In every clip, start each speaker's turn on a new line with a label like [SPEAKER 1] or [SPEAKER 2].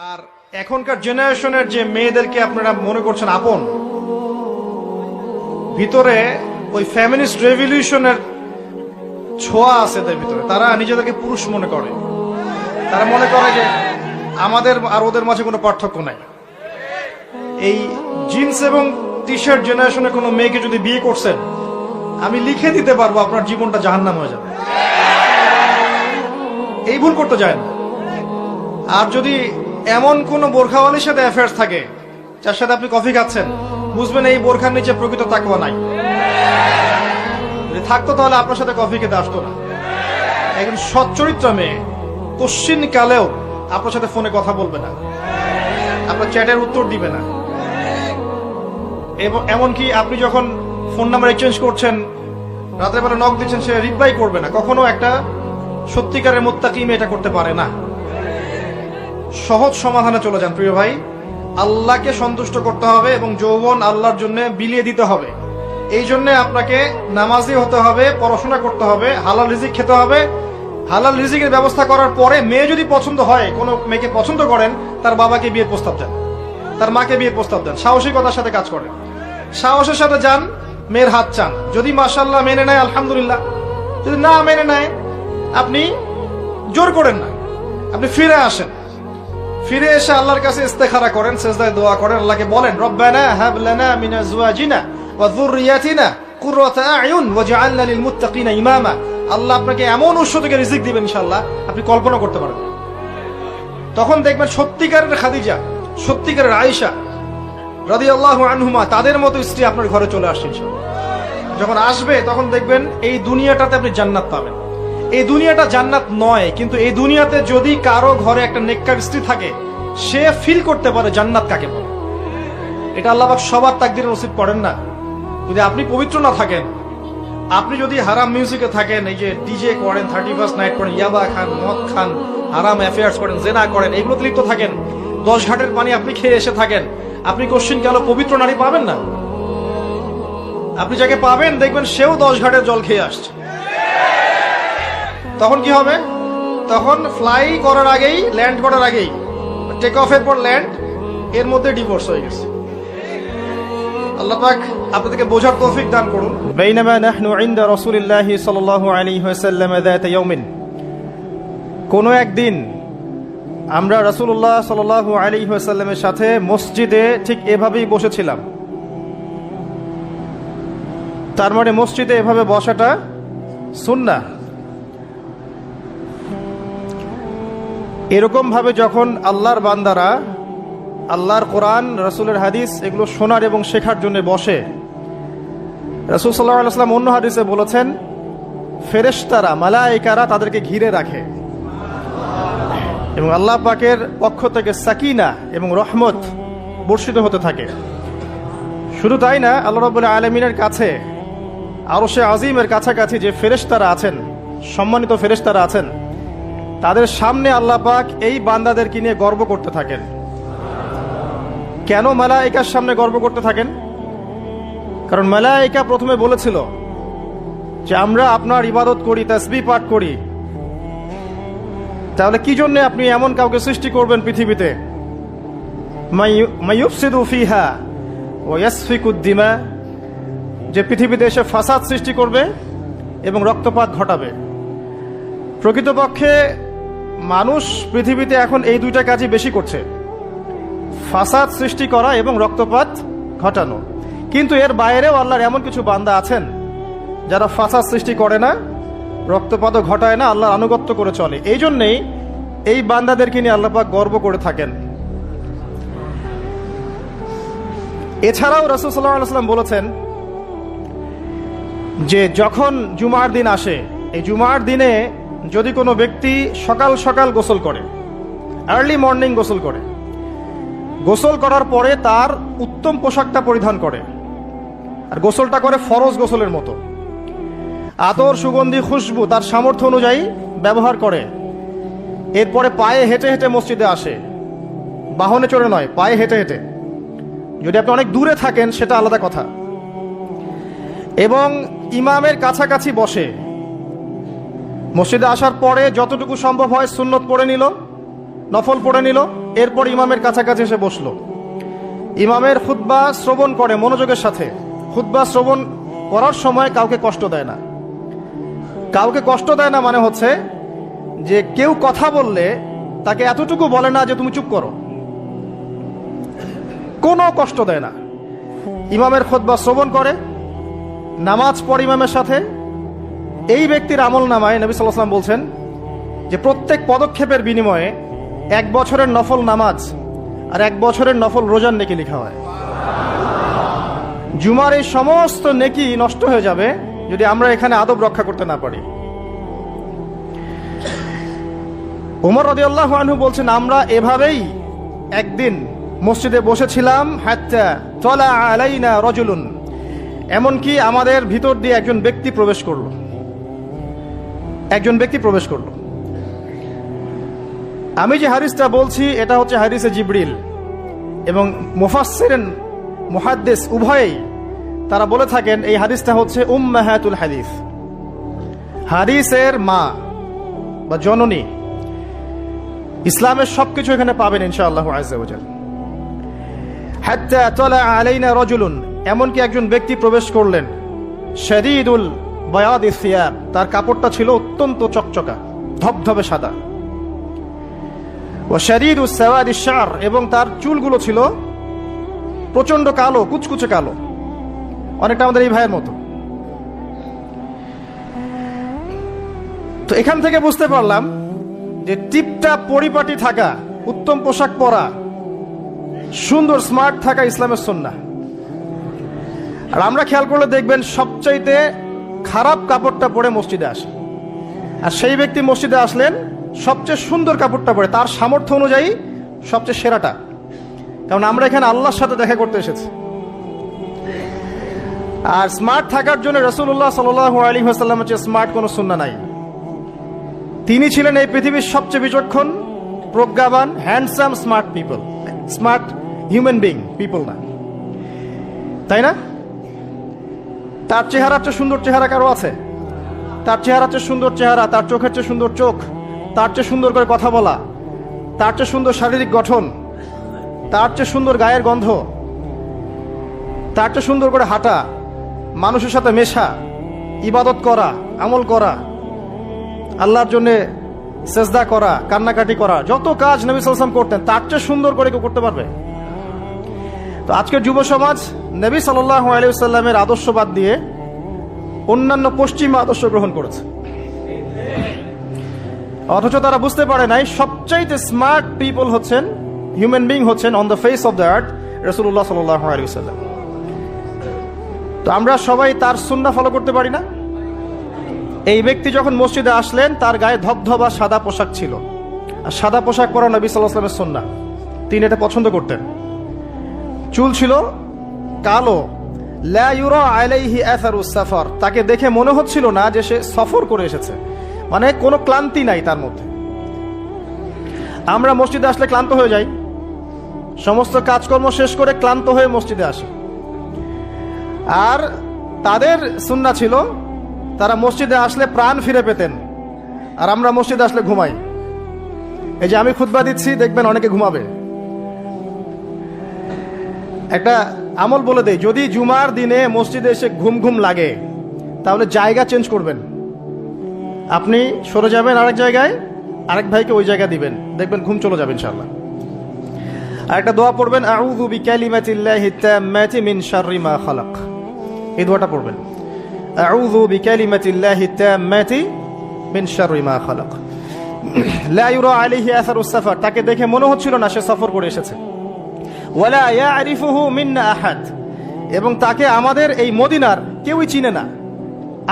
[SPEAKER 1] আর এখনকার জেনারেশনের যে মেয়েদেরকে আপনারা মনে করছেন আপন, ভিতরে ওই ফেমিনিস্ট রেভলিউশনের ছোঁয়া আছে এদের ভিতরে। তারা নিজেদেরকে পুরুষ মনে করে, তারা মনে করে যে আমাদের আর ওদের মাঝে কোনো পার্থক্য নাই। এই জিন্স এবং টি শার্ট জেনারেশনের কোনো মেয়েকে যদি বিয়ে করছেন, আমি লিখে দিতে পারবো আপনার জীবনটা জাহান্নাম হয়ে যাবে। এই ভুল করতে যায় না। আর যদি এমন কোন বোরখাওয়ালির সাথে অ্যাফেয়ার্স থাকে, যার সাথে আপনি কফি খাচ্ছেন, বুঝবেন এই বোরখার নিচে প্রকৃত তাকওয়া নাই। যদি থাকতো তাহলে আপনার সাথে কফি খেতে আসতো না। একজন সচ্চরিত্র মেয়ে কোশ্চিন কালেও আপনার সাথে ফোনে কথা বলবে না, আপনার চ্যাটের উত্তর দিবে না। এবং এমনকি আপনি যখন ফোন নাম্বার এক্সচেঞ্জ করছেন, রাতের বেলা নক দিচ্ছেন, সে রিপ্লাই করবে না। কখনো একটা সত্যিকারের মুত্তাকি মেয়ে এটা করতে পারে না। সহজ সমাধানে চলে যান প্রিয় ভাই। আল্লাহকে সন্তুষ্ট করতে হবে এবং যৌবন আল্লাহর জন্য বিলিয়ে দিতে হবে। এই জন্য আপনাকে নামাজি হতে হবে, পড়াশোনা করতে হবে, হালাল রিজিক খেতে হবে। হালাল রিজিকের ব্যবস্থা করার পরে মেয়ে যদি পছন্দ হয়, কোনো মেয়েকে পছন্দ করেন, তার বাবাকে বিয়ের প্রস্তাব দেন, তার মাকে বিয়ের প্রস্তাব দেন। সাহসিকতার সাথে কাজ করেন, সাহসের সাথে যান, মেয়ের হাত চান। যদি মাশাআল্লাহ মেনে নেয় আলহামদুলিল্লাহ, যদি না মেনে নেয় আপনি জোর করেন না, আপনি ফিরে আসেন। ফিরে এসে আল্লাহর কাছে ইস্তেখারা করেন, সেজদায় দোয়া করেন, আল্লাহকে বলেন রব্বানা হাব লানা মিন আজওয়াজিনা ওয়া যুররিয়াতিনা কুররাতা আয়ুন ওয়াজআলনা লিল মুত্তাকিনা ইমামা। আল্লাহ আপনাকে এমন উৎস থেকে রিজিক দিবেন ইনশাআল্লাহ আপনি কল্পনা করতে পারবেন। তখন দেখবেন সত্যিকারের খাদিজা, সত্যিকারের আয়েশা রাদিয়াল্লাহু আনহুমা, তাদের মতো স্ত্রী আপনার ঘরে চলে আসছে ইনশাআল্লাহ। যখন আসবে তখন দেখবেন এই দুনিয়াটাতে আপনি জান্নাত পাবেন। এই দুনিয়াটা জান্নাত নয়, কিন্তু এই দুনিয়াতে যদি কারো ঘরে একটা নেককার স্ত্রী থাকে, সে ফিল করতে পারে জান্নাত কাকে বলে। এটা আল্লাহ পাক সবার তাকদিরে নসিব করেন না। যদি আপনি পবিত্র না থাকেন, আপনি যদি হারাম মিউজিকে থাকেন, এই যে ডিজে করেন, 31st নাইট করেন, ইয়াবা খান, মদ খান, হারাম অ্যাফেয়ার্স করেন, জেনা করেন, এগুলোতে লিপ্ত থাকেন, 10 ঘাটের পানি আপনি খেয়ে এসে থাকেন, আপনি কোশ্চিন কেন পবিত্র নারী পাবেন না? আপনি যাকে পাবেন দেখবেন সেও 10 ঘাটের জল খেয়ে আসছে। তখন কি হবে? তখন ফ্লাই করার আগেই, ল্যান্ড করার আগেই, টেক অফের পর ল্যান্ড, এর মধ্যে ডিভোর্স হয়ে গেছে। আল্লাহ পাক আপনাদেরকে বোঝার তৌফিক দান করুন। বাইনামা নাহনু ইনদা রাসূলিল্লাহি সাল্লাল্লাহু আলাইহি ওয়াসাল্লাম যাতা ইয়াউমিন, কোন একদিন আমরা রাসূলুল্লাহ সাল্লাল্লাহু আলাইহি ওয়াসাল্লামের সাথে মসজিদে ঠিক এভাবেই বসেছিলাম। তার মানে মসজিদে এভাবে বসাটা সুন্নাহ। এরকম ভাবে যখন আল্লাহর বান্দারা আল্লাহর কোরআন, রাসূলের হাদিস এগুলো শোনার এবং শেখার জন্য বসে, রাসূল সাল্লাল্লাহু আলাইহি ওয়াসাল্লাম অন্য হাদিসে বলেছেন ফেরেশতারা, মালায়েকারা তাদেরকে ঘিরে রাখে এবং আল্লাহ পাকের পক্ষ থেকে সাকিনা এবং রহমত বর্ষিত হতে থাকে। শুধু তাই না, আল্লাহ রাব্বুল আলামিনের কাছে, আরশে আজিমের কাছাকাছি যে ফেরেশতারা আছেন, সম্মানিত ফেরেশতারা আছেন, তাদের সামনে আল্লাহ পাক এই বান্দাদেরকে নিয়ে গর্ব করতে থাকেন। কেন মালায়েকার সামনে গর্ব করতে থাকেন? কারণ মালায়েকা প্রথমে বলেছিল যে আমরা আপনার ইবাদত করি, তাসবিহ পাঠ করি, তাহলে কি জন্য আপনি এমন কাউকে সৃষ্টি করবেন পৃথিবীতে, মাইয়ুফসিদু ফিহা ওয়া ইয়াসফিকুদ দিমা, যে পৃথিবীতে এসে ফাসাদ সৃষ্টি করবে এবং রক্তপাত ঘটাবে। প্রকৃতপক্ষে মানুষ পৃথিবীতে এখন এই দুইটা কাজই বেশি করছে, ফাসাদ সৃষ্টি করা এবং রক্তপাত ঘটানো। কিন্তু এর বাইরেও আল্লাহর এমন কিছু বান্দা আছেন যারা ফাসাদ সৃষ্টি করে না, রক্তপাতও ঘটায় না, আল্লাহর আনুগত্য করে চলে। এই জন্যেই এই বান্দাদেরকে নিয়ে আল্লাহ পাক গর্ব করে থাকেন। এছাড়াও রাসূল সাল্লাল্লাহু আলাইহি ওয়াসাল্লাম বলেছেন যে যখন জুমার দিন আসে, এই জুমার দিনে যদি কোনো ব্যক্তি সকাল সকাল গোসল করে, আর্লি মর্নিং গোসল করে, গোসল করার পরে তার উত্তম পোশাকটা পরিধান করে, আর গোসলটা করে ফরজ গোসলের মতো, আতর, সুগন্ধি, খুশবু তার সামর্থ্য অনুযায়ী ব্যবহার করে, এরপরে পায়ে হেঁটে হেঁটে মসজিদে আসে, বাহনে চড়ে নয়, পায়ে হেঁটে হেঁটে। যদি আপনি অনেক দূরে থাকেন সেটা আলাদা কথা। এবং ইমামের কাছাকাছি বসে, মসজিদে আসার পরে যতটুকু সম্ভব হয় সুন্নত পড়ে নিল, নফল পড়ে নিল, এরপর ইমামের কাছাকাছি এসে বসলো। ইমামের খুতবা শ্রবণ করে মনোযোগের সাথে। খুতবা শ্রবণ করার সময় কাউকে কষ্ট দেয় না। কাউকে কষ্ট দেয় না মানে হচ্ছে যে কেউ কথা বললে তাকে এতটুকু বলে না যে তুমি চুপ করো, কোনো কষ্ট দেয় না। ইমামের খুতবা শ্রবণ করে, নামাজ পড়ে ইমামের সাথে। এই ব্যক্তির আমল নামায় নবী সাল্লাল্লাহু আলাইহি ওয়াসাল্লাম বলছেন যে প্রত্যেক পদক্ষেপের বিনিময়ে 1 বছরের নফল নামাজ আর 1 বছরের নফল রোজার নেকি লেখা হয়। জুমার এই সমস্ত নেকি নষ্ট হয়ে যাবে যদি আমরা এখানে আদব রক্ষা করতে না পারি। ওমর রাদিয়াল্লাহু আনহু বলছেন, আমরা এভাবেই একদিন মসজিদে বসেছিলাম, হাত্তা তালা আলাইনা রাজুলুন, এমনকি আমাদের ভিতর দিয়ে একজন ব্যক্তি প্রবেশ করলো। আমি যে হাদিসটা বলছি এটা হচ্ছে হাদিসে জিবরিল, এবং মুফাসসিরিন মুহাদ্দিস উভয়েই তারা বলে থাকেন এই হাদিসটা হচ্ছে উম্মাহাতুল হাদিস, হাদিসের মা বা জননী। ইসলামের সবকিছু এখানে পাবেন ইনশাআল্লাহ আযজা ওয়া জাল। হাত্তা তালা আলাইনা রাজুলুন, এমনকি একজন ব্যক্তি প্রবেশ করলেন। শাদীদুল বায়াদিস সিয়াব, তার কাপড়টা ছিল অত্যন্ত চকচকা, ধবধবে সাদা। ওয়া শাদীদুস সাওয়াদিশ শা'r, এবং তার চুলগুলো ছিল প্রচন্ড কালো, কুচকুচে কালো, অনেকটা আমাদের এই ভাইয়ের মতো। তো এখান থেকে বুঝতে পারলাম যে টিপটাপ পরিপাটি থাকা, উত্তম পোশাক পরা, সুন্দর স্মার্ট থাকা ইসলামের সুন্নাহ। আর আমরা খেয়াল করলে দেখবেন সবচাইতে খারাপ কাপড়টা পরে মসজিদে আসে, আর সেই ব্যক্তি মসজিদে আসলেন সবচেয়ে সুন্দর কাপড়টা পরে, তার সামর্থ্য অনুযায়ী সবচেয়ে সেরাটা। কারণ আমরা এখানে আল্লাহর সাথে দেখা করতে এসেছি। আর স্মার্ট থাকার জন্য রাসূলুল্লাহ সাল্লাল্লাহু আলাইহি ওয়াসাল্লামের চেয়ে স্মার্ট কোনো সুন্নাহ নাই। তিনি ছিলেন এই পৃথিবীর সবচেয়ে বিচক্ষণ, প্রজ্ঞাবান, handsome, smart people, smart human being people না, তাই না? তার চেহারার চেয়ে সুন্দর চেহারা কারো আছে? তার চেহারার চেয়ে সুন্দর চেহারা, তার চোখের চেয়ে সুন্দর চোখ, তার চেয়ে সুন্দর করে কথা বলা, তার চেয়ে সুন্দর শারীরিক গঠন, তার চেয়ে সুন্দর গায়ের গন্ধ, তার চেয়ে সুন্দর করে হাঁটা, মানুষের সাথে মেশা, ইবাদত করা, আমল করা, আল্লাহর জন্য সেজদা করা, কান্নাকাটি করা, যত কাজ নবী সাল্লাল্লাহু আলাইহি ওয়াসাল্লাম করতেন তার চেয়ে সুন্দর করে কেউ করতে পারবে? তো আজকের যুব সমাজ নবী সাল্লাল্লাহু আলাইহি ওয়াসাল্লামের আদর্শবাদ দিয়ে অন্যান্য পশ্চিমা আদর্শ গ্রহণ করেছে, অথচ তারা বুঝতে পারে নাই সবচাইতে স্মার্ট পিপল হচ্ছেন, হিউম্যান বিং হচ্ছেন on the face of the earth রাসূলুল্লাহ সাল্লাল্লাহু আলাইহি ওয়াসাল্লাম। তো আমরা সবাই তার সুন্নাহ ফলো করতে পারি না? এই ব্যক্তি যখন মসজিদে আসলেন তার গায়ে ধবধবা সাদা পোশাক ছিল, আর সাদা পোশাক পরা নবী সাল্লাল্লাহু আলাইহি ওয়াসাল্লামের সুন্নাহ, তিনি এটা পছন্দ করতেন। চুল ছিল কালো, লা ইউরা আলাইহি আসারুস সাফার, তাকে দেখে মনে হচ্ছিল না যে সে সফর করে এসেছে, মানে কোনো ক্লান্তি নাই তার মধ্যে। আমরা মসজিদে আসলে ক্লান্ত হয়ে যাই, সমস্ত কাজকর্ম শেষ করে ক্লান্ত হয়ে মসজিদে আসে। আর তাদের সুন্নাহ ছিল তারা মসজিদে আসলে প্রাণ ফিরে পেতেন, আর আমরা মসজিদে আসলে ঘুমাই। এই যে আমি খুতবা দিচ্ছি, দেখবেন অনেকে ঘুমাবে। একটা আমল বলে দেই, যদি জুমার দিনে মসজিদে এসে ঘুম ঘুম লাগে তাহলে জায়গা চেঞ্জ করবেন, আপনি সরে যাবেন আরেক জায়গায়, আরেক ভাইকে ওই জায়গা দিবেন, দেখবেন ঘুম চলে যাবে ইনশাআল্লাহ। আর একটা দোয়া পড়বেন, আউযু বিকালিমাতিল্লাহি তাম্মাতি মিন শাররি মা খালাক, এই দোয়াটা পড়বেন, আউযু বিকালিমাতিল্লাহি তাম্মাতি মিন শাররি মা খালাক। লা ইউরা আলাইহি আসারুস সাফার, তাকে দেখে মনে হচ্ছিল না সে সফর করে এসেছে। ওয়ালা ইয়ারিফুহু মিন্না আহাদ, এবং তাকে আমাদের এই মদিনার কেউই চিনে না,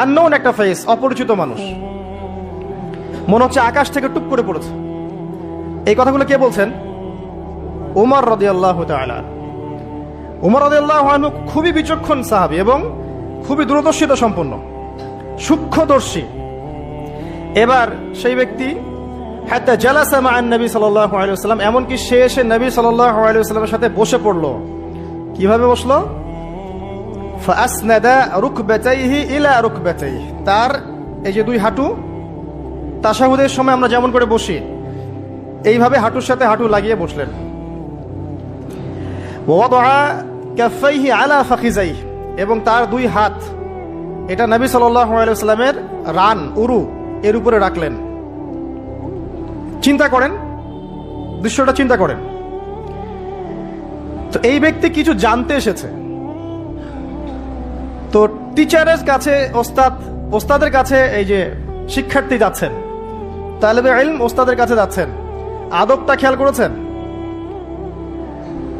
[SPEAKER 1] আননোন একটা ফেস, অপরিচিত মানুষ, মনে হচ্ছে আকাশ থেকে টুপ করে পড়েছে। এই কথাগুলো কে বলছেন? ওমর রাদিয়াল্লাহু তাআলা। ওমর রাদিয়াল্লাহু আনহু খুবই বিচক্ষণ সাহাবী এবং খুবই দূরদর্শিতা সম্পন্ন, সূক্ষ্মদর্শী। এবার সেই ব্যক্তি হাত্তা জালাসা মা নবী সাল্লাল্লাহু আলাইহি ওয়াসাল্লাম, এমনকি সে এসে নবী সাল্লাল্লাহু আলাইহি ওয়াসাল্লামের সাথে বসে পড়লো। কিভাবে বসলো? ফাসনাদা রুকবাতাইহি ইলা রুকবাতাইহি, তার এই যে দুই হাঁটু তাশাহুদের সময় আমরা যেমন করে বসি এইভাবে হাঁটুর সাথে হাঁটু লাগিয়ে বসলেন। ওয়াদআ কাফাইহি আলা ফাখিজাইহি, এবং তার দুই হাত এটা নবী সাল্লাল্লাহু আলাইহি ওয়াসাল্লামের রান উরু এর উপরে রাখলেন। চিন্তা করেন, দৃশ্যটা চিন্তা করেন। তো এই ব্যক্তি কিছু জানতে এসেছে। তো টিচারের কাছে ওস্তাদের কাছে এই যে শিক্ষার্থী যাচ্ছেন, তালেবে ইলম ওস্তাদের কাছে যাচ্ছেন, আদবটা খেয়াল করেছেন?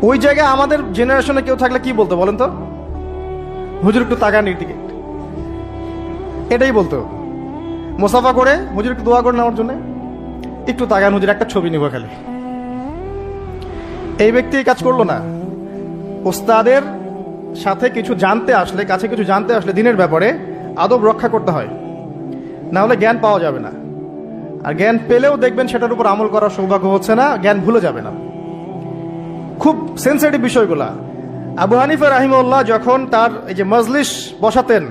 [SPEAKER 1] ওই জায়গায় আমাদের জেনারেশনে কেউ থাকলে কি বলতো বলেন তো? হুজুর একটু তাকান দিকে, এটাই বলতো। মুসাফা করে হুজুর একটু দোয়া করে নেওয়ার জন্য, একটু তাকান হুজুর, একটা ছবি নিব খালি। এই ব্যক্তি এই কাজ করলো না। ওস্তাদের সাথে কিছু জানতে আসলে, কাছে কিছু জানতে আসলে দিনের ব্যাপারে আদব রক্ষা করতে হয়, না হলে জ্ঞান পাওয়া যাবে না। আর জ্ঞান পেলেও দেখবেন সেটার উপর আমল করার সৌভাগ্য হচ্ছে না, জ্ঞান ভুলে যাবে না। খুব সেন্সিটিভ বিষয়গুলা। আবু হানিফা রাহিমাহুল্লাহ যখন তার এই যে মজলিস বসাতেন,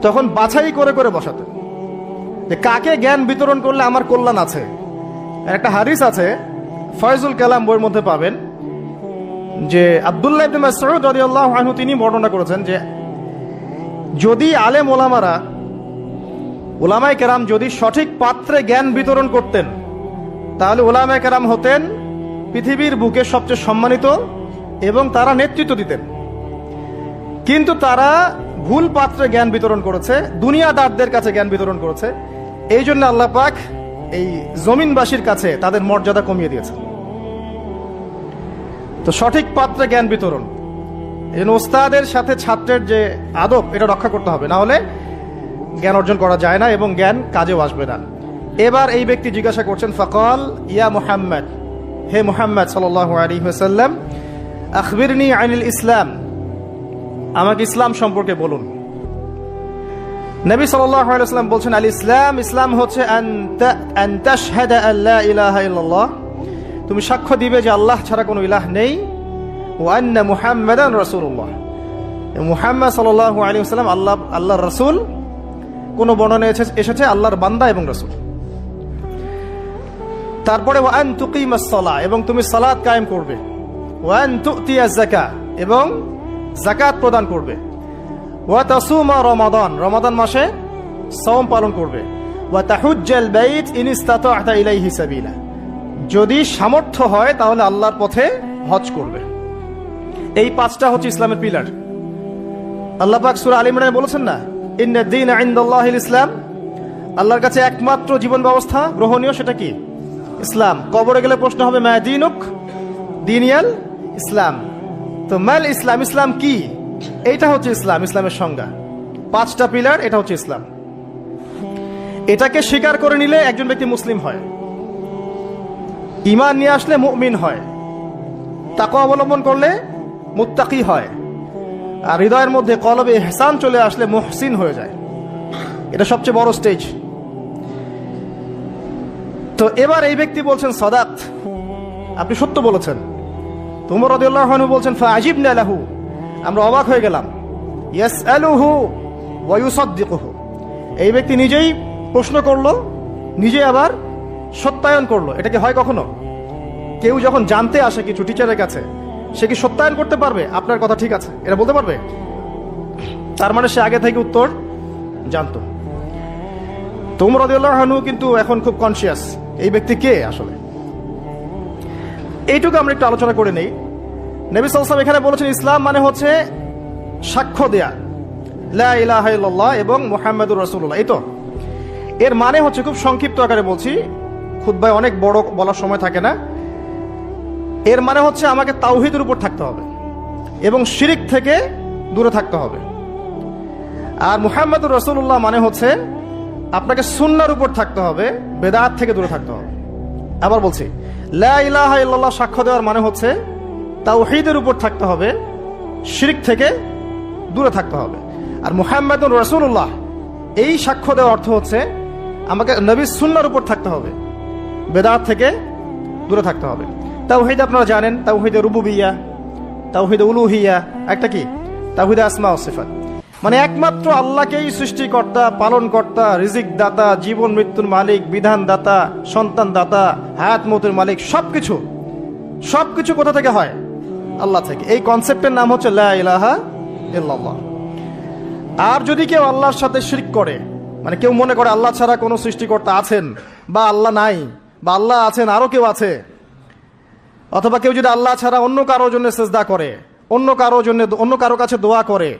[SPEAKER 1] তখন বাছাই করে করে বসাতেন যে কাকে জ্ঞান বিতরণ করলে আমার কল্যাণ আছে। একটা হাদিস আছে, ফয়জুল কালাম বইয়ের মধ্যে পাবেন, যে আব্দুল্লাহ ইবনে মাসউদ রাদিয়াল্লাহু আনহু তিনি বর্ণনা করেছেন যে যদি আলেম ওলামায়ে কেরাম যদি সঠিক পাত্রে জ্ঞান বিতরণ করতেন, তাহলে ওলামায়ে কেরাম হতেন পৃথিবীর বুকে সবচেয়ে সম্মানিত এবং তারা নেতৃত্ব দিতেন। কিন্তু তারা ভুল পাত্রে জ্ঞান বিতরণ করেছে, দুনিয়াদারদের কাছে জ্ঞান বিতরণ করেছে। এই জন্য আল্লাহ পাক এই জমিনবাসীর কাছে তাদের মর্যাদা কমিয়ে দিয়েছে। তো সঠিক পাত্রে জ্ঞান বিতরণ, এই ওস্তাদের সাথে ছাত্রের যে আদব, এটা রক্ষা করতে হবে, না হলে জ্ঞান অর্জন করা যায় না এবং জ্ঞান কাজেও আসবে না। এবার এই ব্যক্তি জিজ্ঞাসা করছেন, ফাকাল ইয়া মুহাম্মদ, হে মুহাম্মদ সাল্লাল্লাহু আলাইহি ওয়াসাল্লাম, আখবিরনি আনিল ইসলাম, আমাকে ইসলাম সম্পর্কে বলুন। নবী সাল্লাল্লাহু আলাইহি ওয়াসাল্লাম বলছেন, আল ইসলাম, ইসলাম হচ্ছে আন তাশহাদা আল্লা ইলাহা ইল্লাল্লাহ, তুমি সাক্ষ্য দিবে যে আল্লাহ ছাড়া কোনো ইলাহ নেই, ওয়া আন্না মুহাম্মাদান রাসূলুল্লাহ, মুহাম্মদ সাল্লাল্লাহু আলাইহি ওয়াসাল্লাম আল্লাহর রাসূল। কোন বর্ণনায় এসেছে আল্লাহর বান্দা এবং রাসূল। তারপরে ওয়া আন তুকিমাস সালাহ, এবং তুমি সালাত কায়েম করবে, ওয়া আন তুতিয়াজ যাকাত, এবং যাকাত প্রদান করবে, ওয়া তাসুমা রমাদান, রমাদান মাসে সাওম পালন করবে, ওয়া তাহুজ্জাল বাইত ইন ইসতাতা'তা ইলাইহি সাবিলা, যদি সামর্থ্য হয় তাহলে আল্লাহর পথে হজ করবে। এই পাঁচটা হচ্ছে ইসলামের পিলার। আল্লাহ পাক সূরা আলে ইমরানে বলেছেন না, ইন্নাদ দীনা ইনদাল্লাহিল ইসলাম, আল্লাহর কাছে একমাত্র জীবন ব্যবস্থা গ্রহণীয় সেটা কি? ইসলাম। কবরে গেলে প্রশ্ন হবে, মা দীনুক, দীনিয়াল ইসলাম। তো মাল ইসলাম, ইসলাম কি? এইটা হচ্ছে ইসলাম, ইসলামের সংজ্ঞা। পাঁচটা পিলার, এটা হচ্ছে ইসলাম। এটাকে স্বীকার করে নিলে একজন ব্যক্তি মুসলিম হয়, ঈমান নিয়ে আসলে মুমিন হয়, তাকওয়া অবলম্বন করলে মুত্তাকি হয়, আর হৃদয়ের মধ্যে কলবে ইহসান চলে আসলে মুহসিন হয়ে যায়। এটা সবচেয়ে বড় স্টেজ। তো এবার এই ব্যক্তি বলছেন, সাদাত, আপনি সত্য বলেছেন। উমর রাদিয়াল্লাহু আনহু বলছেন, ফাআজিবনা লাহু, আমরা অবাক হয়ে গেলাম। ইয়াসআলুহু ওয়া ইউসাদ্দিকুহু, এই ব্যক্তি নিজেই প্রশ্ন করলো, নিজে আবার সত্যায়ন করলো। এটা কি হয় কখনো? কেউ যখন জানতে আসে কিছু টিচারের কাছে, সে কি সত্যায়ন করতে পারবে আপনার কথা ঠিক আছে এটা বলতে পারবে? তার মানে সে আগে থেকে উত্তর জানতো। তো উমর রাদিয়াল্লাহু আনহু কিন্তু এখন খুব কনসিয়াস, এই ব্যক্তি কে আসলে। এইটুকু আমরা একটু আলোচনা করে নেই। নবী সাল্লাল্লাহু আলাইহি ওয়াসাল্লাম এখানে বলেছেন ইসলাম মানে হচ্ছে সাক্ষ্য দেয়া লা ইলাহা ইল্লাল্লাহ এবং মুহাম্মাদুর রাসূলুল্লাহ। এই তো এর মানে হচ্ছে, খুব সংক্ষিপ্ত আকারে বলছি, খুতবায় অনেক বড় বলার সময় থাকে না। এর মানে হচ্ছে আমাকে তাওহীদের উপর থাকতে হবে এবং শিরিক থেকে দূরে থাকতে হবে। আর মুহাম্মাদুর রাসূলুল্লাহ মানে হচ্ছে আপনাকে সুন্নাহর উপর থাকতে হবে, বেদাত থেকে দূরে থাকতে হবে। আবার বলছি, লা ইলাহা ইল্লাল্লাহ সাক্ষ্য দেওয়ার মানে হচ্ছে তাওহীদের উপর থাকতে হবে, শিরক থেকে দূরে থাকতে হবে। আর মুহাম্মাদুর রাসূলুল্লাহ এই সাক্ষ্য দেওয়ার অর্থ হচ্ছে আমাকে নবীর সুন্নাহর উপর থাকতে হবে, বেদাত থেকে দূরে থাকতে হবে। তাওহীদ আপনারা জানেন, তাওহীদে রুবুবিয়্যাহ, তাওহীদে উলুহিয়্যাহ, একটা কি তাওহীদে আসমা ও সিফাত। মানে একমাত্র আল্লাহকেই সৃষ্টিকর্তা, পালনকর্তা, রিজিক দাতা, জীবন মৃত্যুর মালিক, বিধান দাতা, সন্তান দাতা, হায়াত মতের মালিক, সবকিছু কোথা থেকে হয়? আল্লাহ থেকে। এই কনসেপ্টের নাম হচ্ছে লা ইলাহা ইল্লাল্লাহ। আর যদি কেউ আল্লাহর সাথে শিরক করে, মানে কেউ মনে করে আল্লাহ ছাড়া কোনো সৃষ্টিকর্তা আছেন, বা আল্লাহ নাই, বা আল্লাহ আছেন আরো কেউ আছে, অথবা কেউ যদি আল্লাহ ছাড়া অন্য কারোর জন্য সেজদা করে, অন্য কারো কাছে দোয়া করে,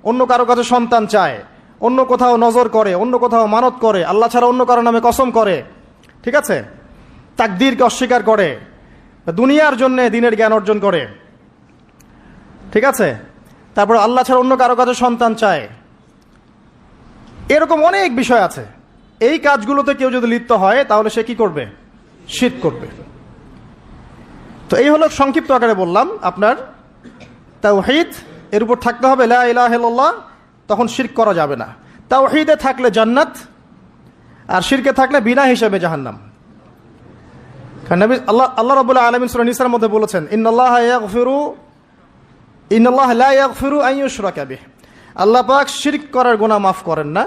[SPEAKER 1] অন্য কারো কাছে সন্তান চায়, অন্য কোথাও নজর করে, অন্য কোথাও মানত করে, আল্লাহ ছাড়া অন্য কারো নামে কসম করে, ঠিক আছে, তাকদীরকে অস্বীকার করে, দুনিয়ার জন্য দিনের জ্ঞান অর্জন করে, ঠিক আছে, তারপর আল্লাহ ছাড়া অন্য কারো কাছে সন্তান চায়, এরকম অনেক বিষয় আছে। এই কাজগুলোতে কেউ যদি লিপ্ত হয় তাহলে সে কি করবে? শিরক করবে। তো এই হলো সংক্ষিপ্ত আকারে বললাম আপনার তাওহীদ, এর উপর থাকতে হবে লা ইলাহা ইল্লাল্লাহ, তখন শিরক করা যাবে না। তাওহীদে থাকলে জান্নাত, আর শিরকে থাকলে বিনা হিসাবে জাহান্নাম। কারণ নবী আল্লাহ রাব্বুল আলামিন সূরা নিসার মধ্যে বলেছেন, ইন্নাল্লাহা লা ইয়াগফিরু আন ইউশরাকা বিহি, আল্লাহ পাক শিরক করার গুনাহ মাফ করেন না,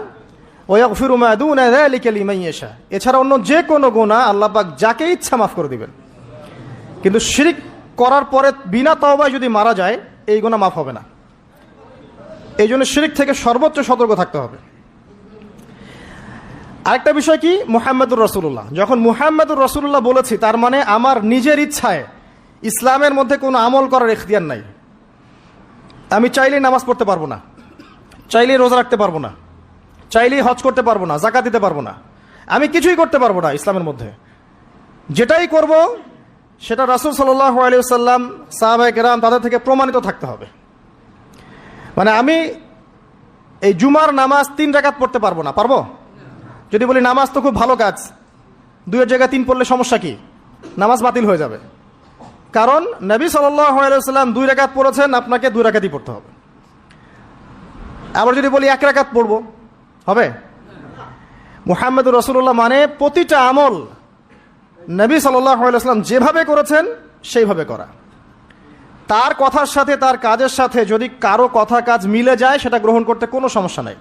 [SPEAKER 1] ওয়া ইয়াগফিরু মা দুনা যালিকা লিমান ইয়াশা, এছাড়া অন্য যে কোনো গুনাহ আল্লাহ পাক যাকে ইচ্ছা মাফ করে দিবেন। কিন্তু শিরক করার পরে বিনা তওবায় যদি মারা যায়, এই গুনাহ মাফ হবে না। এই জন্য শিরক থেকে সর্বোচ্চ সতর্ক থাকতে হবে। আরেকটা বিষয় কি, মুহাম্মদুর রাসূলুল্লাহ। যখন মুহাম্মদুর রাসূলুল্লাহ বলেছি, তার মানে আমার নিজের ইচ্ছায় ইসলামের মধ্যে কোনো আমল করার ইখতিয়ার নাই। আমি চাইলেই নামাজ পড়তে পারবো না, চাইলেই রোজা রাখতে পারবো না, চাইলেই হজ করতে পারবো না, যাকাত দিতে পারবো না, আমি কিছুই করতে পারবো না ইসলামের মধ্যে। যেটাই করব সেটা রাসূল সাল্লাল্লাহু আলাইহি ওয়াসাল্লাম, সাহাবায়ে কেরাম তাদের থেকে প্রমাণিত থাকতে হবে। মানে আমি এই জুমার নামাজ 3 রাকাত পড়তে পারবো না, পারবো? যদি বলি নামাজ তো খুব ভালো কাজ, 2-এর জায়গায় 3 পড়লে সমস্যা কি? নামাজ বাতিল হয়ে যাবে। কারণ নবী সাল্লাল্লাহু আলাইহি ওয়াসাল্লাম 2 রাকাত পড়েছেন, আপনাকে 2 রাকাতই পড়তে হবে। আবার যদি বলি 1 রাকাত পড়বো, হবে? মুহাম্মদুর রাসূলুল্লাহ মানে প্রতিটা আমল নবী সাল্লাল্লাহু আলাইহি ওয়াসাল্লাম যেভাবে করেছেন সেইভাবে করা। তার কথার সাথে তার কাজের সাথে যদি কারো কথা কাজ মিলে যায়, সেটা গ্রহণ করতে কোনো সমস্যা নাই।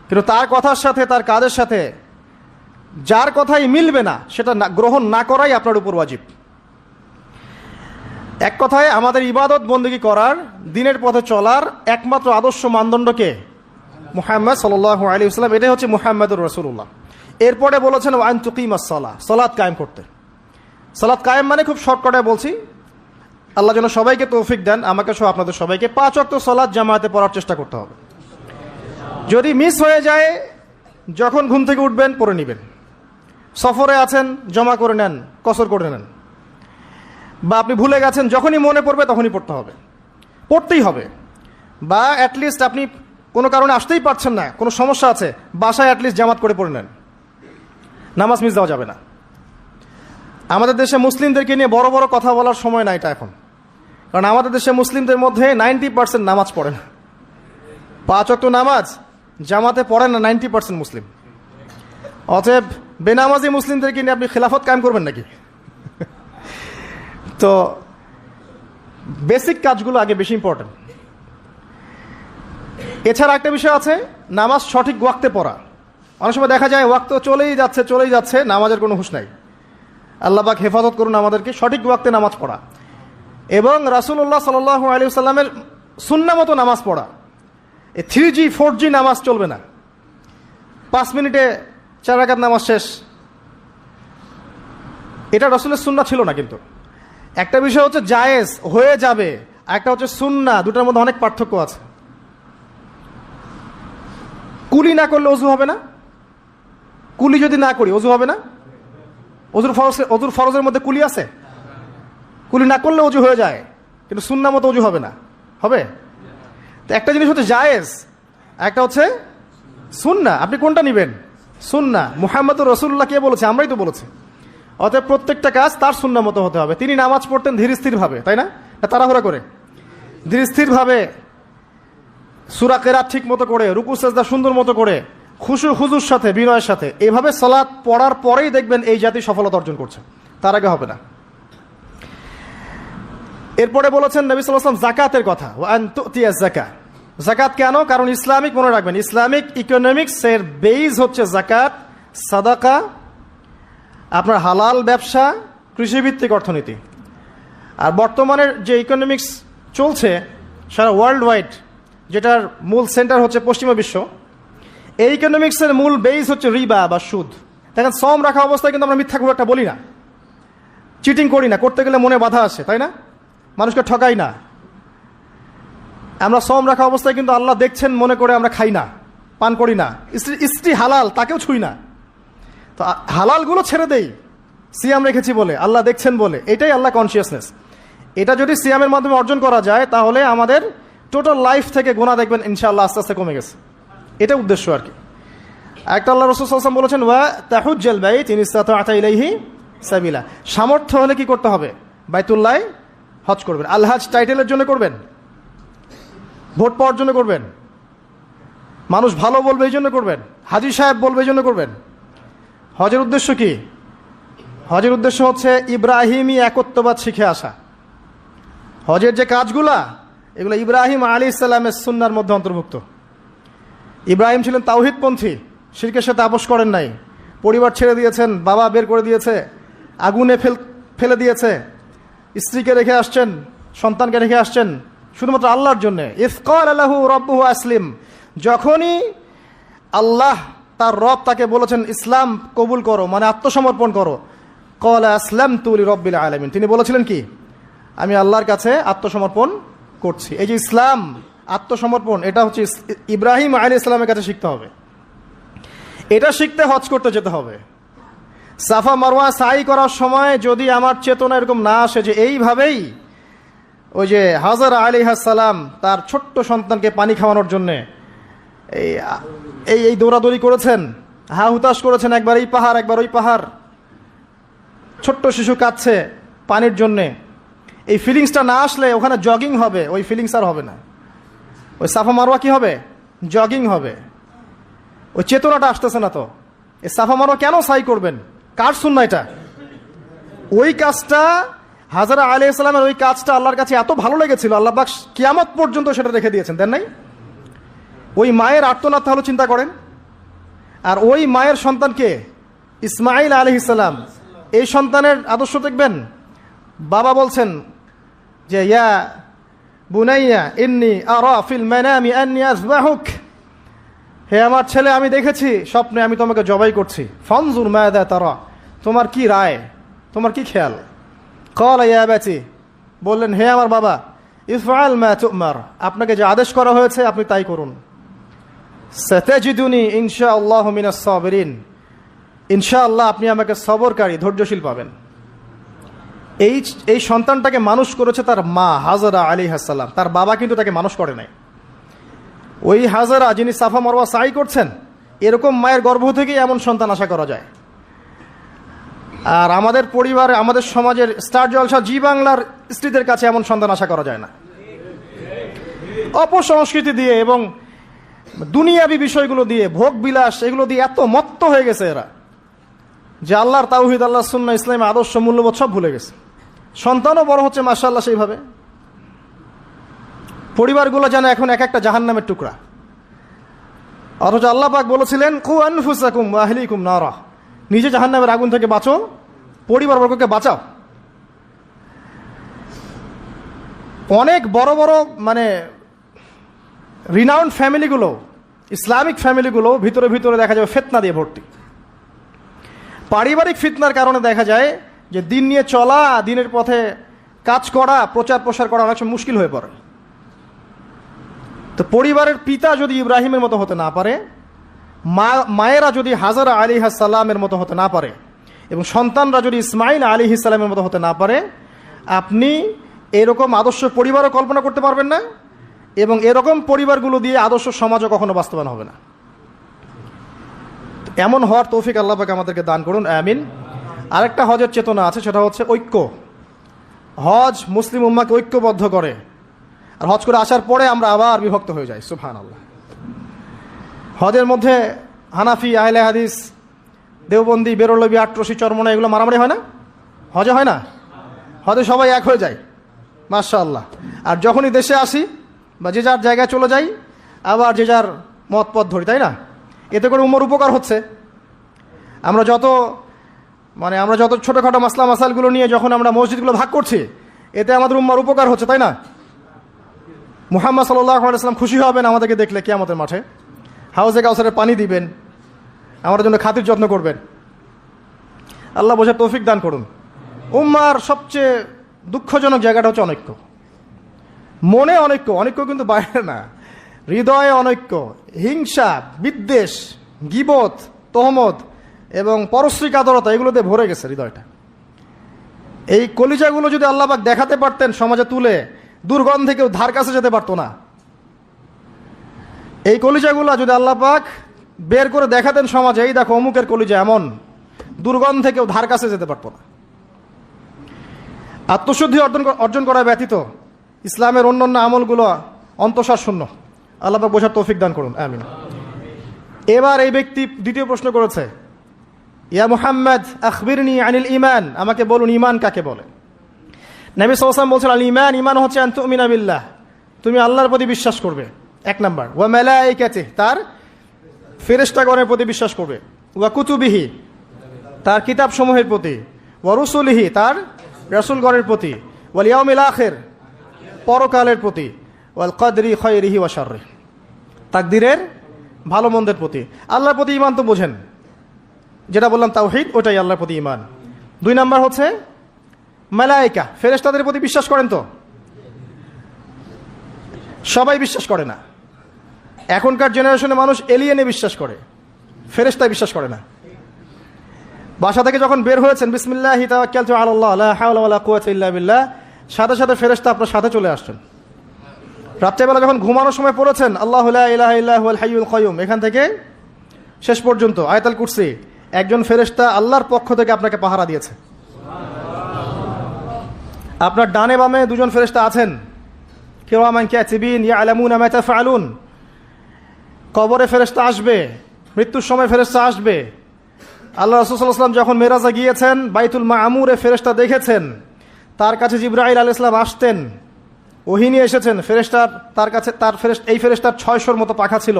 [SPEAKER 1] কিন্তু তার কথার সাথে তার কাজের সাথে যার কথাই মিলবে না, সেটা গ্রহণ না করাই আপনার উপর ওয়াজিব। এক কথায় আমাদের ইবাদত বন্দেগী করার, দিনের পথে চলার একমাত্র আদর্শ মানদণ্ডকে মুহাম্মদ সাল্লাল্লাহু আলাইহি ওয়াসাল্লাম, এটাই হচ্ছে মুহাম্মদুর রাসূলুল্লাহ। এরপরে বলেছেন ওয়া আন তুকিমাস সালাহ, সালাত কায়েম করতে। সালাত কায়েম মানে খুব শর্টকাটে বলছি, আল্লাহ যেন সবাইকে তৌফিক দেন, আমাকে সহ আপনাদের সবাইকে 5 ওয়াক্ত সালাত জামাতে পড়ার চেষ্টা করতে হবে। যদি মিস হয়ে যায়, যখন ঘুম থেকে উঠবেন পড়ে নেবেন। সফরে আছেন, জমা করে নেন, কসর করে নেন। বা আপনি ভুলে গেছেন, যখনই মনে পড়বে তখনই পড়তে হবে, পড়তেই হবে। বা অ্যাটলিস্ট আপনি কোনো কারণে আসতেই পারছেন না, কোনো সমস্যা আছে, বাসায় অ্যাটলিস্ট জামাত করে পড়ে নেন, নামাজ মিস দেওয়া যাবে না। আমাদের দেশে মুসলিমদেরকে নিয়ে বড় বড় কথা বলার সময় না এটা এখন। কারণ আমাদের দেশে মুসলিমদের মধ্যে 90% নামাজ পড়ে না। 5 ওয়াক্ত নামাজ জামাতে পড়ে না 90% মুসলিম। অতএব বেনামাজি মুসলিমদেরকে নিয়ে আপনি খেলাফত কায়েম করবেন নাকি? তো বেসিক কাজগুলো আগে বেশি ইম্পর্টেন্ট। এছাড়া একটা বিষয় আছে, নামাজ সঠিক ওয়াক্তে পড়া। অনেক সময় দেখা যায় ওয়াক্ত চলেই যাচ্ছে, নামাজের কোনো হুঁশ নাই। আল্লাহ পাক হেফাজত করুন আমাদেরকে। সঠিক ওয়াক্তে নামাজ পড়া এবং রাসূলুল্লাহ সাল্লাল্লাহু আলাইহি ওয়াসাল্লামের সুন্নাহ মতো নামাজ পড়া। এই 3G 4G নামাজ চলবে না। 5 মিনিটে 4 রাকাত নামাজ শেষ, এটা রাসূলের সুন্নাহ ছিল না। কিন্তু একটা বিষয় হচ্ছে জায়েজ হয়ে যাবে, একটা হচ্ছে সুন্নাহ, দুটার মধ্যে অনেক পার্থক্য আছে। কুলি না করলে ওযু হবে না, কুলি যদি না করি ওযু হবে না। অজুর ফরজের মধ্যে কুলি আছে, কুলি না করলে ওযু হয়ে যায়, কিন্তু সুন্নাহ মতো ওযু হবে না, হবে? তো একটা জিনিস হচ্ছে জায়েজ, একটা হচ্ছে সুন্নাহ। আপনি কোনটা নেবেন? সুন্নাহ। মুহাম্মদুর রাসূলুল্লাহ কে বলেছে? আমরাই তো বলেছি। অতএব প্রত্যেকটা কাজ তার সুন্নাহ মতো হতে হবে। তিনি নামাজ পড়তেন ধীর স্থির ভাবে, তাই না? তাড়াহুড়া করে, ধীর স্থির ভাবে, সূরা কেরাত ঠিক মতো করে, রুকু সেজদা সুন্দর মতো করে, খুশু হুজুর সাথে, বিনয়ের সাথে। এইভাবে সালাত পড়ার পরেই দেখবেন এই জাতি সফলতা অর্জন করছে, তার আগে হবে না। এরপরে বলেছেন নবী সাল্লাল্লাহু আলাইহি ওয়াসাল্লাম জাকাতের কথা, ওয়া আন তুতিয়াজ যাকাত। জাকাত কেন? কারণ ইসলামিক, মনে রাখবেন, ইসলামিক ইকোনমিক্স এর বেইজ হচ্ছে জাকাত, সাদাকা, আপনার হালাল ব্যবসা, কৃষিভিত্তিক অর্থনীতি। আর বর্তমানের যে ইকোনমিক্স চলছে সারা ওয়ার্ল্ড ওয়াইড, যেটার মূল সেন্টার হচ্ছে পশ্চিমা বিশ্ব, এই ইকোনমিক্সের মূল বেইজ হচ্ছে রিবা বা সুদ। দেখেন, সম রাখা অবস্থায় কিন্তু আমরা মিথ্যা খুব একটা বলি না, চিটিং করি না, করতে গেলে মনে বাধা আসে, তাই না? মানুষকে ঠকাই না। আমরা সম রাখা অবস্থায় কিন্তু আল্লাহ দেখছেন মনে করে আমরা খাই না, পান করি না, স্ত্রী হালাল তাকেও ছুই না। তো হালালগুলো ছেড়ে দেই সিয়াম রেখেছি বলে, আল্লাহ দেখছেন বলে। এটাই আল্লাহ কনসিয়াসনেস। এটা যদি সিয়ামের মাধ্যমে অর্জন করা যায় তাহলে আমাদের টোটাল লাইফ থেকে গুনাহ দেখবেন ইনশাআল্লাহ আস্তে আস্তে কমে গেছে। এটা উদ্দেশ্য আর কি। একটা আল্লাহ রাসূল সাল্লাল্লাহু আলাইহি ওয়াসাল্লাম বলেছেন, ওয়া তাহুজ্জাল বাইত ইন ইসতাতা ইলাইহি সাবিলা। সামর্থ্য হলে কি করতে হবে? বাইতুল্লাহ হজ করবেন। আল হজ টাইটেলের জন্য করবেন? ভোট পাওয়ার জন্য করবেন? মানুষ ভালো বলবে এই জন্য করবেন? হাজী সাহেব বলবে এই জন্য করবেন? হজের উদ্দেশ্য কি? হজের উদ্দেশ্য হচ্ছে ইব্রাহিমী একত্ববাদ শিখে আসা। হজের যে কাজগুলা, এগুলো ইব্রাহিম আলাইহিস সালামের সুন্নাহর মধ্যে অন্তর্ভুক্ত। ইব্রাহিম ছিলেন তাওহীদপন্থী, শিরকের সাথে আপোষ করেন নাই, পরিবার ছেড়ে দিয়েছেন, বাবা বের করে দিয়েছে, আগুনে ফেলে দিয়েছে, স্ত্রীকে রেখে আসছেন, সন্তানকে রেখে আসছেন শুধুমাত্র আল্লাহর জন্যে। ইয ক্বালা লাহু রাব্বুহু আসলিম, যখনই আল্লাহ তার রব তাকে বলেছেন ইসলাম কবুল করো, মানে আত্মসমর্পণ করো, ক্বালা আসলামতু লিরাব্বিল আলামিন, তিনি বলেছিলেন কি? আমি আল্লাহর কাছে আত্মসমর্পণ করছি। এই যে ইসলাম, আত্মসমর্পণ, এটা হচ্ছে ইব্রাহিম আলাইহিস সালামের কাছে শিখতে হবে। এটা শিখতে হজ করতে যেতে হবে। সাফা মারওয়া সাই করার সময় যদি আমার চেতনা এরকম না আসে যে এইভাবেই ওই যে হাজারা আলাইহিস সালাম তার ছোট্ট সন্তানকে পানি খাওয়ানোর জন্যে এই দৌড়াদৌড়ি করেছেন, হা হুতাশ করেছেন, একবার এই পাহাড় একবার ওই পাহাড়, ছোট্ট শিশু কাঁদছে পানির জন্যে, এই ফিলিংসটা না আসলে ওখানে জগিং হবে, ওই ফিলিংস আর হবে না। ওই সাফা মারওয়া কি হবে? জগিং হবে। ওই চেতনাটা আসতেছে না। তো এই সাফা মারওয়া কেন সাই করবেন? কার সুন্নাহ এটা? ওই কাজটা হাজরা আলাইহিস সালামের, ওই কাজটা আল্লাহর কাছে এত ভালো লেগেছিল, আল্লাহ পাক কিয়ামত পর্যন্ত সেটা রেখে দিয়েছেন, দেন নাই? ওই মায়ের আর্তনাদ তাহলে চিন্তা করেন। আর ওই মায়ের সন্তানকে ইসমাঈল আলাইহিস সালাম, এই সন্তানের আদর্শ দেখবেন। বাবা বলছেন যে ইয়া বুনাইয়া ইন্নী আরা ফিল মানামি আন্নী আযবাহুক, হে আমার ছেলে, আমি দেখেছি স্বপ্নে আমি তোমাকে জবাই করছি। ফানজুর মাযা তারা, তোমার কি রায়, তোমার কি খেয়াল? ক্বালা ইয়া আবাতি, বললেন হে আমার বাবা, ইফআল মা তুমার, আপনাকে যে আদেশ করা হয়েছে আপনি তাই করুন। সাতাজিদুনি ইনশাআল্লাহু মিনাস সাবিরিন, ইনশাআল্লাহ আপনি আমাকে সবরকারী, ধৈর্যশীল পাবেন। এই সন্তানটাকে মানুষ করেছে তার মা হাজরা আলাইহিস সালাম, তার বাবা কিন্তু তাকে মানুষ করে নাই। ওই হাজরা যিনি সাফা মারওয়া সাই করছেন, এরকম মায়ের গর্ভ থেকেই এমন সন্তান আশা করা যায়। আর আমাদের পরিবারে, আমাদের সমাজের স্টার জলসা জি বাংলার স্ত্রীদের কাছে এমন সন্তান আশা করা যায় না। অপসংস্কৃতি দিয়ে এবং দুনিয়াবি বিষয়গুলো দিয়ে, ভোগ বিলাস, এগুলো দিয়ে এত মত্ত হয়ে গেছে এরা যে আল্লাহর তাওহীদ, আল্লাহর সুন্নাহ, ইসলামের আদর্শ, মূল্যবোধ সব ভুলে গেছে। সন্তানও বড় হচ্ছে মাশাআল্লাহ সেইভাবে। পরিবারগুলো যেন এখন এক একটা জাহান্নামের টুকরা। অথচ আল্লাহ পাক বলেছিলেন কু আনফুসাকুম ওয়া আহলিকুম নারা, নিজে জাহান্নামের আগুন থেকে বাঁচো, পরিবারবর্গকে বাঁচাও। অনেক বড় বড় মানে রিনাউন্ড ফ্যামিলিগুলো, ইসলামিক ফ্যামিলিগুলো ভিতরে ভিতরে দেখা যাবে ফিতনা দিয়ে ভর্তি। পারিবারিক ফিতনার কারণে দেখা যায় যে দিন নিয়ে চলা, দিনের পথে কাজ করা, প্রচার প্রসার করা অনেক সময় মুশকিল হয়ে পড়ে। তো পরিবারের পিতা যদি ইব্রাহিমের মতো হতে না পারে, মায়েরা যদি হাজরা আলাইহিস সালামের মতো হতে না পারে, এবং সন্তানরা যদি ইসমাঈল আলাইহিস সালামের মতো হতে না পারে, আপনি এরকম আদর্শ পরিবারও কল্পনা করতে পারবেন না, এবং এরকম পরিবারগুলো দিয়ে আদর্শ সমাজও কখনো বাস্তবায়ন হবে না। এমন হওয়ার তৌফিক আল্লাহ পাক আমাদেরকে দান করুন, আমিন। আরেকটা হজের চেতনা আছে, সেটা হচ্ছে ঐক্য। হজ মুসলিম উম্মাহকে ঐক্যবদ্ধ করে। আর হজ করে আসার পরে আমরা আবার বিভক্ত হয়ে যাই, সুবহানাল্লাহ। হজের মধ্যে হানাফি, আহলে হাদিস, দেওবন্দি, বেরলবি, আটরশি, চরমনা, এগুলো মারামারি হয় না? হজে হয় না? হজে সবাই এক হয়ে যায়, মাশাআল্লাহ। আর যখনই দেশে আসি বা যে যার জায়গায় চলে যাই, আবার যে যার মত পথ ধরি, তাই না? এতে করে উম্মার উপকার হচ্ছে। আমরা যত ছোটোখাটো মাসলা মাসালগুলো নিয়ে যখন আমরা মসজিদগুলো ভাগ করছি, এতে আমাদের উম্মার উপকার হচ্ছে, তাই না? মুহাম্মদ সাল্লাল্লাহু আলাইহি ওয়াসাল্লাম খুশি হবেন আমাদেরকে দেখলে কিয়ামতের মাঠে, হাউজে কাউসারের পানি দিবেন, আমাদের জন্য খাতির যত্ন করবেন। আল্লাহ বোঝার তৌফিক দান করুন। উম্মার সবচেয়ে দুঃখজনক জায়গাটা হচ্ছে অনৈক্য। মনে অনৈক্য কিন্তু বাইরে না, হৃদয়ে অনৈক্য, হিংসা, বিদ্বেষ, গীবত, তহমত এবং পরশ্রী কাতরতা, এগুলোতে ভরে গেছে হৃদয়টা। এই কলিজাগুলো যদি আল্লাহ পাক দেখাতে পারতেন সমাজে তুলে, দুর্গন্ধে কেউ ধার কাছে যেতে পারতো না। এই কলিজাগুলো যদি আল্লাহ পাক বের করে দেখাতেন সমাজে, এই দেখো অমুকের কলিজা এমন, দুর্গন্ধে কেউ ধার কাছে যেতে পারতো না। আত্মশুদ্ধি অর্জন করা ব্যতীত ইসলামের অন্যান্য আমলগুলো অন্তঃসার শূন্য। আল্লাহ পাক বোঝার তৌফিক দান করুন, আমিন। এবার এই ব্যক্তি দ্বিতীয় প্রশ্ন করেছে, ইয়া মুহাম্মদ আখবিরনি আনিল ঈমান, আমাকে বলুন ঈমান কাকে বলে? নবী সাল্লাল্লাহু আলাইহি ওয়াসাল্লাম বলছেন, আল ঈমান, ঈমান হচ্ছে আন তুমিনা বিল্লাহ, তুমি আল্লাহর প্রতি বিশ্বাস করবে, এক নাম্বার। ওয়া মালাইকাতিহি, তার ফেরেশতাগণের প্রতি বিশ্বাস করবে। ওয়া কুতুবিহি, তার কিতাব সমূহের প্রতি। ওয়া রুসুলিহি, তার রাসূলগণের প্রতি। ওয়াল ইয়াউমিল আখির, পরকালের প্রতি। ওয়াল কদরি খায়রিহি ওয়া শাররিহি, তাকদীরের ভালো মন্দের প্রতি। আল্লাহর প্রতি ঈমান তো বোঝেন, যেটা বললাম তাওহীদ, ওটাই আল্লাহর প্রতি ঈমান। দুই নাম্বার হচ্ছে মালায়েকা, ফেরেশতাদের প্রতি বিশ্বাস করেন তো? সবাই বিশ্বাস করে না। এখনকার জেনারেশনে মানুষ এলিয়েনে বিশ্বাস করে, ফেরেশতায় বিশ্বাস করে না। বাসা থেকে যখন বের হয়েছেন, বিসমিল্লাহি তাওয়াক্কালতু আলাল্লাহ লা হাওলা ওয়ালা কুওয়াতা ইল্লা বিল্লাহ, সাথে সাথে ফেরেশতা আপনার সাথে চলে আসছেন। রাত্রেবেলা যখন ঘুমানোর সময় পড়েছেন আল্লাহু লা ইলাহা ইল্লা হুয়াল হাইয়ুল কাইয়ুম, এখান থেকে শেষ পর্যন্ত আয়াতুল কুরসি, একজন ফেরেশতা আল্লাহর পক্ষ থেকে আপনাকে পাহারা দিয়েছে। আপনার ডানে বামে দুজন ফেরেশতা আছেন, কিরামান কাতিবিন ইয়ালামুনা মা তাফআলুন। কবরে ফেরেশতা আসবে, মৃত্যুর সময় ফেরেশতা আসবে। আল্লাহ রাসূল সাল্লাল্লাহু আলাইহি ওয়াসাল্লাম যখন মেরাজে গিয়েছেন, বাইতুল মামুরে ফেরেশতা দেখেছেন, তার কাছে জিবরাইল আলাইহিস সালাম আসতেন, ওহী নিয়ে এসেছেন। ফেরেশতার তার কাছে এই ফেরেশতার 600-র মতো পাখা ছিল।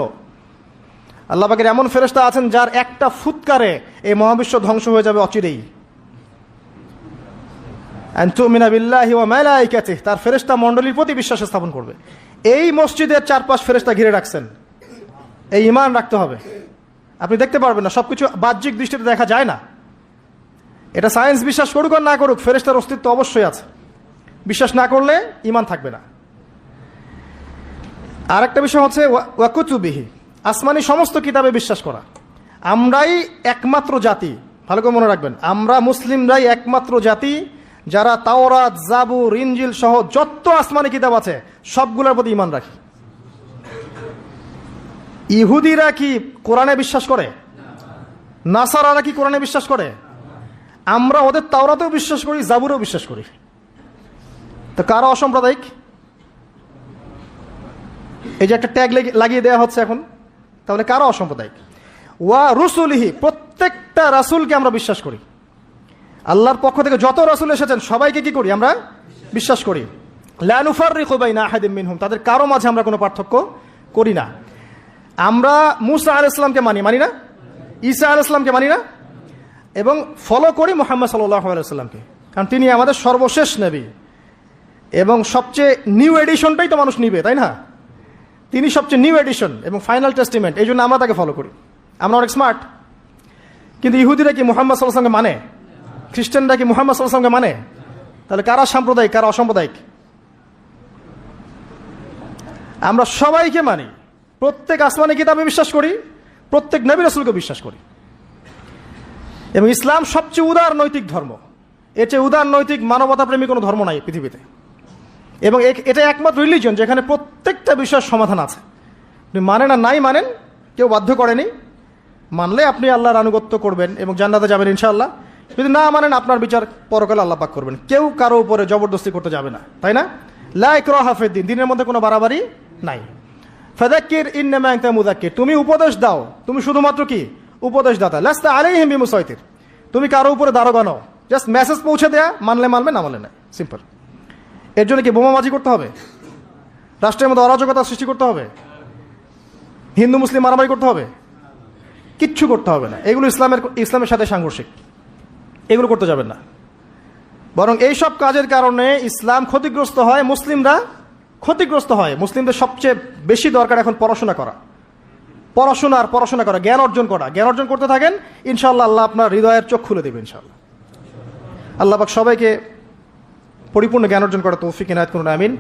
[SPEAKER 1] আল্লাহ পাকের এমন ফেরেশতা আছেন যার একটা ফুৎকারে এই মহাবিশ্ব ধ্বংস হয়ে যাবে অচিরেই। আন তুমিনা বিল্লাহি ওয়া মালাইকাতিহি, তার ফেরেশতা মণ্ডলীর প্রতি বিশ্বাস স্থাপন করবে। এই মসজিদের চারপাশ ফেরেশতা ঘিরে রাখছেন, এই ঈমান রাখতে হবে। আপনি দেখতে পারবেন না, সবকিছু বাহ্যিক দৃষ্টিতে দেখা যায় না। এটা সায়েন্স বিশ্বাস করুক আর না করুক, ফেরেশতার অস্তিত্ব অবশ্যই আছে। বিশ্বাস না করলে ঈমান থাকবে না। আর একটা বিষয় হচ্ছে ওয়া কুতুবিহি, আসমানি সমস্ত কিতাবে বিশ্বাস করা। আমরাই একমাত্র জাতি, ভালো করে মনে রাখবেন, আমরা মুসলিমরাই একমাত্র জাতি যারা তাওরাত, জাবুর, ইনজিল সহ যত আসমানি কিতাব আছে সবগুলোর প্রতি ঈমান রাখি। ইহুদিরা কি কোরআনে বিশ্বাস করে? নাসারারা কি কোরআনে বিশ্বাস করে? আমরা ওদের তাওরাতেও বিশ্বাস করি, জাবুরেও বিশ্বাস করি। তো কারা অসাম্প্রদায়িক? এই যে একটা ট্যাগ লাগিয়ে দেওয়া হচ্ছে এখন, তাহলে কারা অসাম্প্রদায়িক? ওয়া রুসুলিহি, প্রত্যেকটা রাসূলকে আমরা বিশ্বাস করি। আল্লাহর পক্ষ থেকে যত রাসূল এসেছেন সবাইকে কি করি? আমরা বিশ্বাস করি। লা নুফাররিকু বাইনা আহাদিম মিনহুম, তাদের কারো মাঝে আমরা কোনো পার্থক্য করি না। আমরা মূসা আলাইহিস সালামকে মানি না, ঈসা আলাইহিস সালামকে মানি না, এবং ফলো করি মুহাম্মদ সাল্লাল্লাহু আলাইহি ওয়াসাল্লামকে, কারণ তিনি আমাদের সর্বশেষ নবী এবং সবচেয়ে নিউ এডিশনটাই তো মানুষ নিবে, তাই না? তিনি সবচেয়ে নিউ এডিশন এবং ফাইনাল টেস্টিমেন্ট, এই জন্য আমরা তাকে ফলো করি। আমরা অনেক স্মার্ট। কিন্তু ইহুদিরা কি মুহাম্মদ সাল্লাল্লাহু আলাইহি ওয়াসাল্লামকে মানে? খ্রিস্টানরা কি মুহাম্মদ সাল্লাল্লাহু আলাইহি ওয়াসাল্লামকে মানে? তাহলে কারা সাম্প্রদায়িক, কারা অসাম্প্রদায়িক? আমরা সবাইকে মানি, প্রত্যেক আসমানি কিতাবে বিশ্বাস করি, প্রত্যেক নবী রাসূলকে বিশ্বাস করি। এবং ইসলাম সবচেয়ে উদার নৈতিক ধর্ম। এর চেয়ে উদার নৈতিক মানবতাপ্রেমী কোনো ধর্ম নাই পৃথিবীতে। এবং এটা একমাত্র রিলিজিয়ন যেখানে প্রত্যেকটা বিষয়ের সমাধান আছে। আপনি মানেন আর নাই মানেন, কেউ বাধ্য করেনি। মানলে আপনি আল্লাহর আনুগত্য করবেন এবং জান্নাতে যাবেন ইনশাআল্লাহ। যদি না মানেন, আপনার বিচার পরকালে আল্লাহ পাক করবেন। কেউ কারো উপরে জবরদস্তি করতে যাবে না, তাই না? লা ইকরাহা ফিদ্দিন, দিনের মধ্যে কোনো বাড়াবাড়ি নাই। ফাযাক্কির ইন্নামা আনতা মুযাক্কির, তুমি উপদেশ দাও, তুমি শুধুমাত্র কি উপদেশদাতা। লাস্তা আলাইহিম বিমুসাইতির, তুমি কারো উপরে দারোগা নও। জাস্ট মেসেজ পৌঁছে দেয়া, মানলে মানবে, না মানলে না, সিম্পল। এর জন্য কি বোমাবাজি করতে হবে? রাষ্ট্রের মধ্যে অরাজকতা সৃষ্টি করতে হবে? হিন্দু মুসলিম মারামারি করতে হবে? কিচ্ছু করতে হবে না। এগুলো ইসলামের সাথে সাংঘর্ষিক, এগুলো করতে যাবেন না। বরং এইসব কাজের কারণে ইসলাম ক্ষতিগ্রস্ত হয়, মুসলিমরা ক্ষতিগ্রস্ত হয়। মুসলিমদের সবচেয়ে বেশি দরকার এখন পড়াশোনা করা, পড়াশোনা করা, জ্ঞান অর্জন করা। জ্ঞান অর্জন করতে থাকেন, ইনশাআল্লাহ আল্লাহ আপনার হৃদয়ের চোখ খুলে দেবে ইনশাআল্লাহ। আল্লাহ পাক সবাইকে পরিপূর্ণ জ্ঞান অর্জন করা তৌফিক ইনায়াত করুন, আমিন।